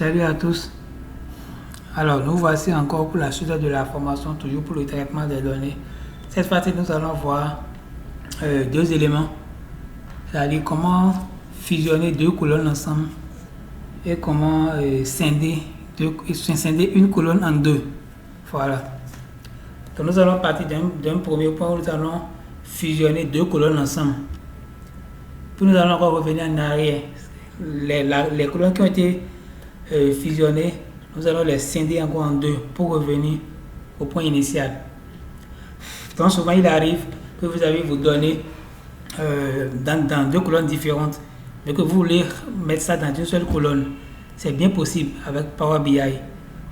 Salut à tous. Alors, nous voici encore pour la suite de la formation, toujours pour le traitement des données. Cette fois-ci, nous allons voir deux éléments, c'est-à-dire comment fusionner deux colonnes ensemble et comment scinder une colonne en deux. Voilà. Donc, nous allons partir d'un premier point où nous allons fusionner deux colonnes ensemble. Puis nous allons encore revenir en arrière. Les colonnes qui ont été fusionnées, nous allons les scinder encore en deux pour revenir au point initial. Donc souvent il arrive que vous avez vos données dans deux colonnes différentes, mais que vous voulez mettre ça dans une seule colonne. C'est bien possible avec Power BI.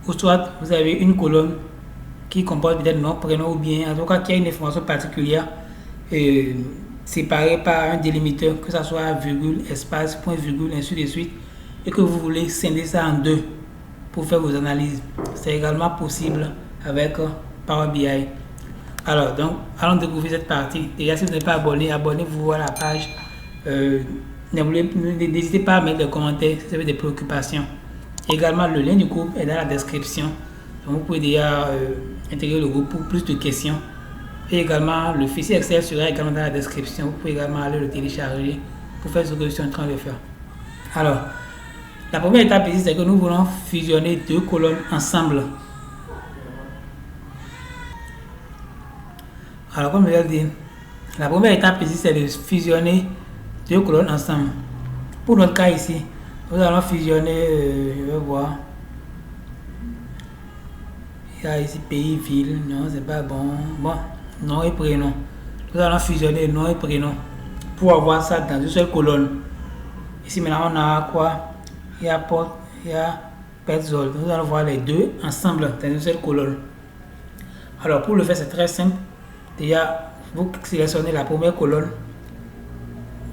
Ou soit vous avez une colonne qui comporte peut-être nom, prénom ou bien en tout cas qui a une information particulière séparée par un délimiteur, que ce soit virgule, espace, point virgule, ainsi de suite, et que vous voulez scinder ça en deux pour faire vos analyses. C'est également possible avec Power BI. Alors, donc, allons découvrir cette partie. Déjà, si vous n'êtes pas abonné, abonnez-vous à la page. N'hésitez pas à mettre des commentaires si vous avez des préoccupations. Également, le lien du groupe est dans la description. Donc, vous pouvez déjà intégrer le groupe pour plus de questions. Et également, le fichier Excel sera également dans la description. Vous pouvez également aller le télécharger pour faire ce que je suis en train de faire. Alors, la première étape ici, c'est que nous voulons fusionner deux colonnes ensemble. Alors, comme je l'ai dit, la première étape ici, c'est de fusionner deux colonnes ensemble. Pour notre cas ici, nous allons fusionner, je vais voir. Il y a ici pays, ville, non, c'est pas bon. Bon, nom et prénom. Nous allons fusionner nom et prénom pour avoir ça dans une seule colonne. Ici, maintenant, on a quoi? Il y a porte, il y a Petzol. Nous allons voir les deux ensemble dans une seule colonne. Alors, pour le faire, c'est très simple. Déjà, vous sélectionnez la première colonne.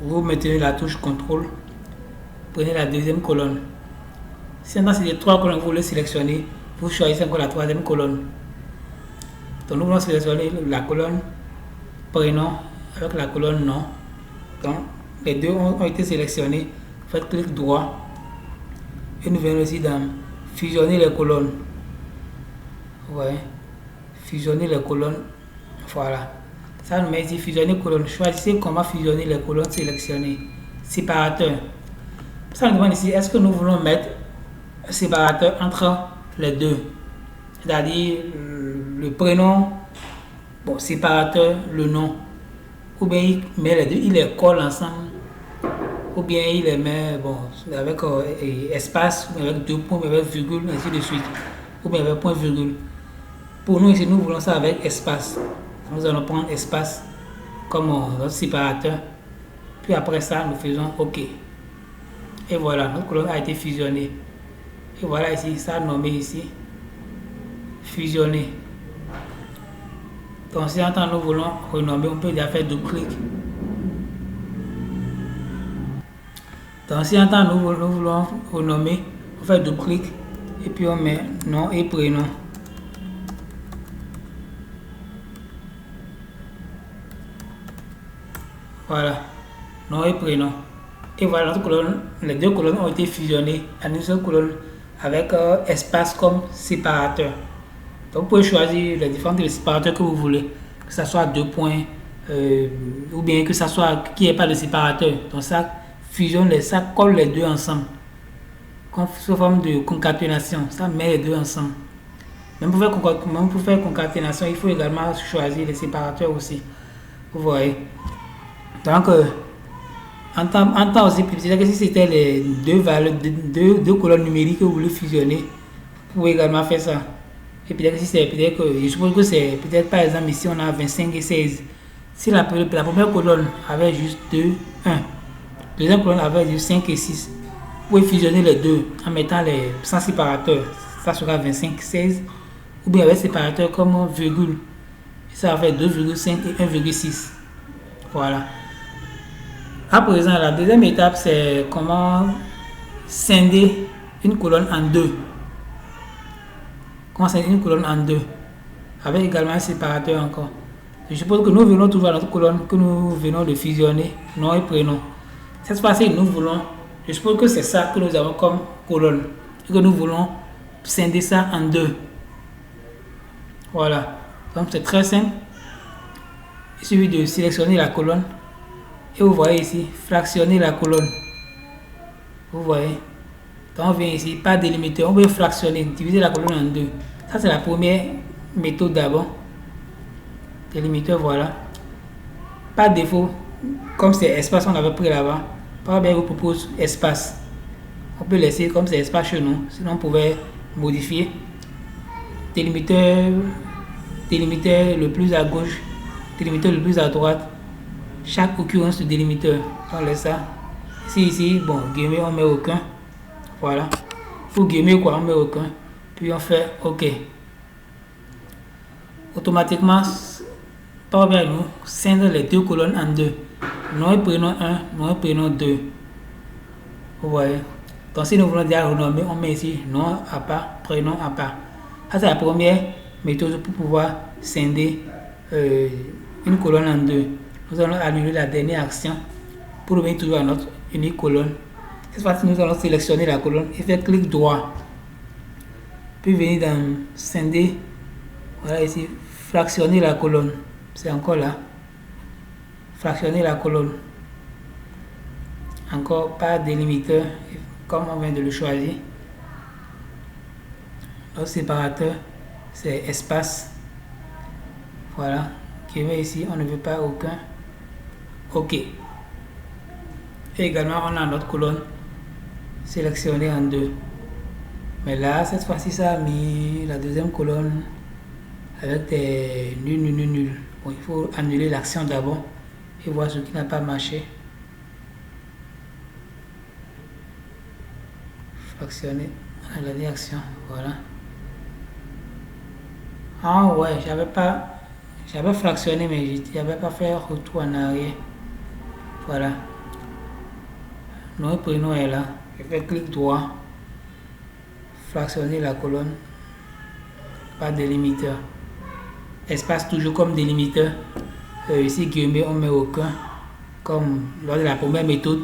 Vous maintenez la touche CTRL. Prenez la deuxième colonne. Si dans ces trois colonnes, vous voulez sélectionner, vous choisissez encore la troisième colonne. Donc, nous allons sélectionner la colonne prénom avec la colonne nom. Donc, les deux ont été sélectionnés. Faites clic droit. Et nous venons ici dans fusionner les colonnes. Ouais. Fusionner les colonnes. Voilà. Ça nous met ici fusionner colonnes. Choisissez comment fusionner les colonnes sélectionnées. Séparateur. Ça nous demande ici, est-ce que nous voulons mettre un séparateur entre les deux? C'est-à-dire le prénom, bon, séparateur, le nom. Ou bien il met les deux, il les colle ensemble. Ou bien il les met bon, avec espace, avec deux points, avec virgule, ainsi de suite. Ou bien avec point virgule. Pour nous ici, nous voulons ça avec espace. Nous allons prendre espace comme notre séparateur. Puis après ça, nous faisons OK. Et voilà, notre colonne a été fusionnée. Et voilà ici, ça a nommé ici. Fusionner. Donc si en temps nous voulons renommer, on peut déjà faire double-clic. Donc si en temps nous voulons renommer, on fait double-clic et puis on met nom et prénom. Voilà, nom et prénom. Et voilà, notre colonne, les deux colonnes ont été fusionnées en une seule colonne avec espace comme séparateur. Donc vous pouvez choisir les différents séparateurs que vous voulez, que ce soit deux points ou bien que ce soit qu'il n'y ait pas de séparateur. Donc ça fusionne, ça colle les deux ensemble. Sous forme de concaténation, ça met les deux ensemble. Même pour faire concaténation, il faut également choisir les séparateurs aussi. Vous voyez. Donc, en temps aussi, c'est-à-dire que si c'était les deux colonnes numériques que vous voulez fusionner, vous pouvez également faire ça. Et peut-être si c'est peut-être que, je suppose que c'est peut-être par exemple ici on a 25 et 16. Si la première colonne avait juste 2, 1, la deuxième colonne avait juste 5 et 6, vous pouvez fusionner les deux en mettant les sans séparateur. Ça sera 25, 16, ou bien avec séparateur comme virgule. Ça va faire 2,5 et 1,6. Voilà. À présent, la deuxième étape, c'est comment scinder une colonne en deux. Comment scinder une colonne en deux. Avec également un séparateur encore. Je suppose que nous venons toujours à notre colonne que nous venons de fusionner, nom et prénom. Cette fois-ci, nous voulons, je suppose que c'est ça que nous avons comme colonne. et que nous voulons scinder ça en deux. Voilà. Donc c'est très simple. Il suffit de sélectionner la colonne et vous voyez ici, fractionner la colonne. Vous voyez. Donc on vient ici, pas délimiter, on peut fractionner, diviser la colonne en deux. Ça c'est la première méthode d'abord. Délimiteur, voilà. Pas de défaut, comme c'est espace on avait pris là-bas, Power BI vous propose espace. On peut laisser comme c'est espace chez nous, sinon on pouvait modifier. Délimiteur le plus à gauche, délimiteur le plus à droite. Chaque occurrence de délimiteur, on laisse ça. Ici, bon, guillemets, on met aucun. Voilà. Pour guillemets, quoi, on met aucun. Puis on fait OK. Automatiquement, Power BI nous scinde les deux colonnes en deux. Nom et prénom 1, nom et prénom 2. Vous voyez. Donc si nous voulons déjà renommer, on met ici nom à part, prénom à part. Ça c'est la première méthode pour pouvoir scinder une colonne en deux. Nous allons annuler la dernière action pour revenir toujours à notre unique colonne. Cette fois-ci, nous allons sélectionner la colonne et faire clic droit. Puis venir dans scinder. Voilà ici, fractionner la colonne. C'est encore là. Fractionner la colonne. Encore pas délimiteur, comme on vient de le choisir. Le séparateur, c'est espace. Voilà. Qui met ici, on ne veut pas aucun. OK. Et également, on a notre colonne sélectionnée en deux. Mais là, cette fois-ci, ça a mis la deuxième colonne avec des nul. Bon, il faut annuler l'action d'abord et voir ce qui n'a pas marché. Fractionner la dernière action. Voilà. Ah ouais, j'avais fractionné, mais je n'avais pas fait retour en arrière. Voilà. Notre prénom est là. Je fais clic droit. Fractionner la colonne. Pas délimiteur. Espace toujours comme délimiteur. Ici, guillemets, on met aucun. Comme lors de la première méthode.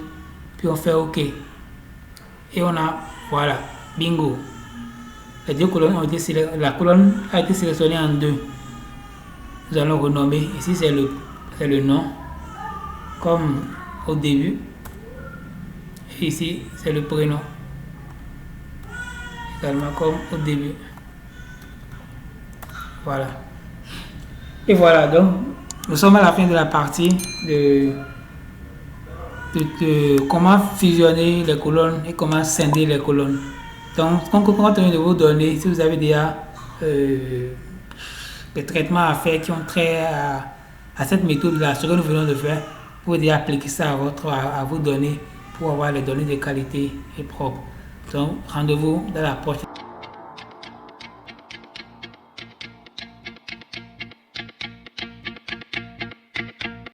Puis on fait OK. Et on a, voilà, bingo. Les deux colonnes ont été sélectionnées. La colonne a été sélectionnée en deux. Nous allons renommer. Ici, c'est le nom. Comme au début. Et ici, c'est le prénom. Également comme au début. Voilà. Et voilà, donc, nous sommes à la fin de la partie de comment fusionner les colonnes et comment scinder les colonnes. Donc, compte tenu de vos données, si vous avez déjà des traitements à faire qui ont trait à cette méthode-là, ce que nous venons de faire, vous pouvez déjà appliquer ça à vos données pour avoir les données de qualité et propres. Donc, rendez-vous dans la prochaine.